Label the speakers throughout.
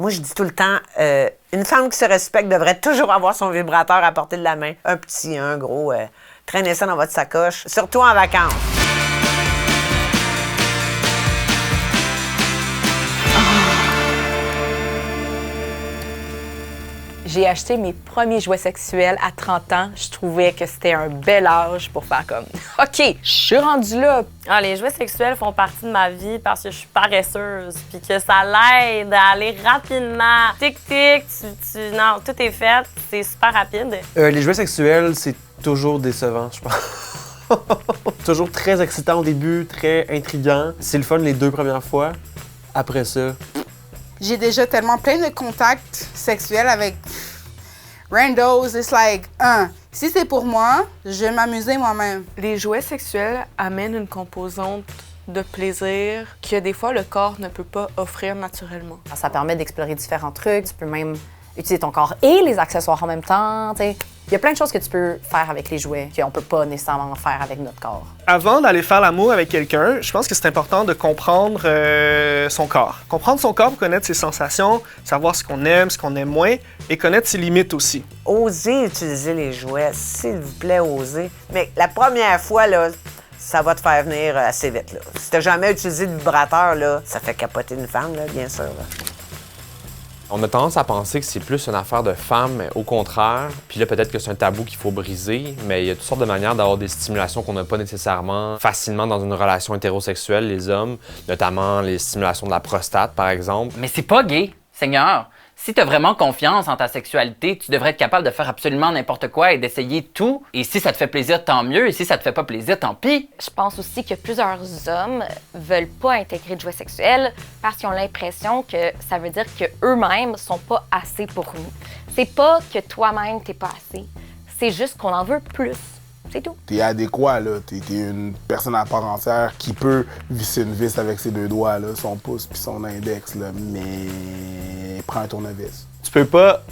Speaker 1: Moi, je dis tout le temps, une femme qui se respecte devrait toujours avoir son vibrateur à portée de la main. Un petit, un gros. Traînez ça dans votre sacoche, surtout en vacances.
Speaker 2: J'ai acheté mes premiers jouets sexuels à 30 ans. Je trouvais que c'était un bel âge pour faire comme « OK, je suis rendue là. »
Speaker 3: Les jouets sexuels font partie de ma vie parce que je suis paresseuse puis que ça l'aide à aller rapidement. Tic-tic, non, tout est fait, c'est super rapide.
Speaker 4: Les jouets sexuels, c'est toujours décevant, je pense. Toujours très excitant au début, très intriguant. C'est le fun les 2 premières fois. Après ça...
Speaker 5: J'ai déjà tellement plein de contacts sexuels avec randos. It's like, si c'est pour moi, je vais m'amuser moi-même.
Speaker 6: Les jouets sexuels amènent une composante de plaisir que des fois le corps ne peut pas offrir naturellement.
Speaker 7: Ça permet d'explorer différents trucs. Tu peux même utiliser ton corps et les accessoires en même temps. T'sais. Il y a plein de choses que tu peux faire avec les jouets qu'on peut pas nécessairement faire avec notre corps.
Speaker 8: Avant d'aller faire l'amour avec quelqu'un, je pense que c'est important de comprendre son corps. Comprendre son corps pour connaître ses sensations, savoir ce qu'on aime moins et connaître ses limites aussi.
Speaker 1: Osez utiliser les jouets, s'il vous plaît, osez. Mais la première fois, là, ça va te faire venir assez vite. Là. Si t'as jamais utilisé de vibrateur, là, ça fait capoter une femme, là, bien sûr. Là.
Speaker 9: On a tendance à penser que c'est plus une affaire de femmes, mais au contraire. Puis là, peut-être que c'est un tabou qu'il faut briser, mais il y a toutes sortes de manières d'avoir des stimulations qu'on n'a pas nécessairement facilement dans une relation hétérosexuelle, les hommes, notamment les stimulations de la prostate, par exemple.
Speaker 10: Mais c'est pas gay, Seigneur. Si t'as vraiment confiance en ta sexualité, tu devrais être capable de faire absolument n'importe quoi et d'essayer tout. Et si ça te fait plaisir, tant mieux. Et si ça te fait pas plaisir, tant pis.
Speaker 11: Je pense aussi que plusieurs hommes veulent pas intégrer de jouets sexuels parce qu'ils ont l'impression que ça veut dire qu'eux-mêmes sont pas assez pour nous. C'est pas que toi-même t'es pas assez. C'est juste qu'on en veut plus. C'est tout.
Speaker 12: T'es adéquat, là. T'es une personne à part entière qui peut visser une vis avec ses 2 doigts, là, son pouce puis son index, là. Mais prends un tournevis.
Speaker 4: Tu peux pas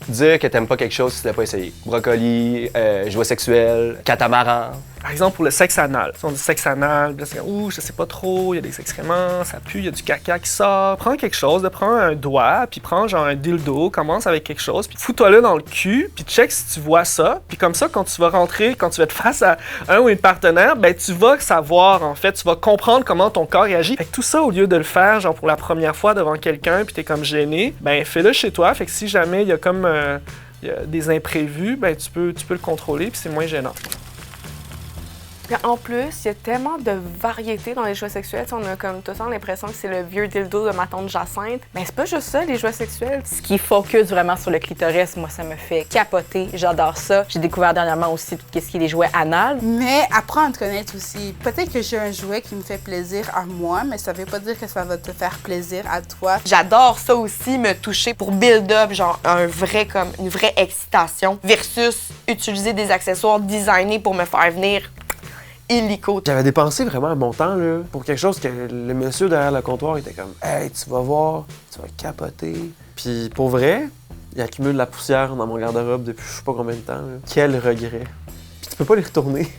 Speaker 4: dire que t'aimes pas quelque chose si tu l'as pas essayé. Brocoli, jouets sexuels, catamaran.
Speaker 8: Par exemple, pour le sexe anal. Si on dit sexe anal, là, c'est comme, je sais pas trop, il y a des excréments, ça pue, il y a du caca qui sort. Prends quelque chose, prends un doigt, puis prends genre un dildo, commence avec quelque chose, puis fous-toi-le dans le cul, puis check si tu vois ça. Puis comme ça, quand tu vas rentrer, quand tu vas être face à un ou une partenaire, ben tu vas savoir, en fait, tu vas comprendre comment ton corps réagit. Fait que tout ça, au lieu de le faire, genre pour la première fois devant quelqu'un, puis t'es comme gêné, ben fais-le chez toi. Fait que si jamais il y a comme il y a des imprévus, ben tu peux le contrôler, puis c'est moins gênant.
Speaker 6: En plus, il y a tellement de variétés dans les jouets sexuels. On a comme tout le temps l'impression que c'est le vieux dildo de ma tante Jacinthe. Mais c'est pas juste ça, les jouets sexuels.
Speaker 2: Ce qui focus vraiment sur le clitoris, moi, ça me fait capoter. J'adore ça. J'ai découvert dernièrement aussi tout ce qui est les jouets anal.
Speaker 5: Mais apprends à te connaître aussi. Peut-être que j'ai un jouet qui me fait plaisir à moi, mais ça veut pas dire que ça va te faire plaisir à toi.
Speaker 6: J'adore ça aussi, me toucher pour build up, genre une vraie excitation, versus utiliser des accessoires designés pour me faire venir illico.
Speaker 4: J'avais dépensé vraiment un bon temps là, pour quelque chose que le monsieur derrière le comptoir était comme « Hey, tu vas voir, tu vas capoter. » Puis pour vrai, il accumule de la poussière dans mon garde-robe depuis je sais pas combien de temps. Là. Quel regret. Puis tu peux pas les retourner.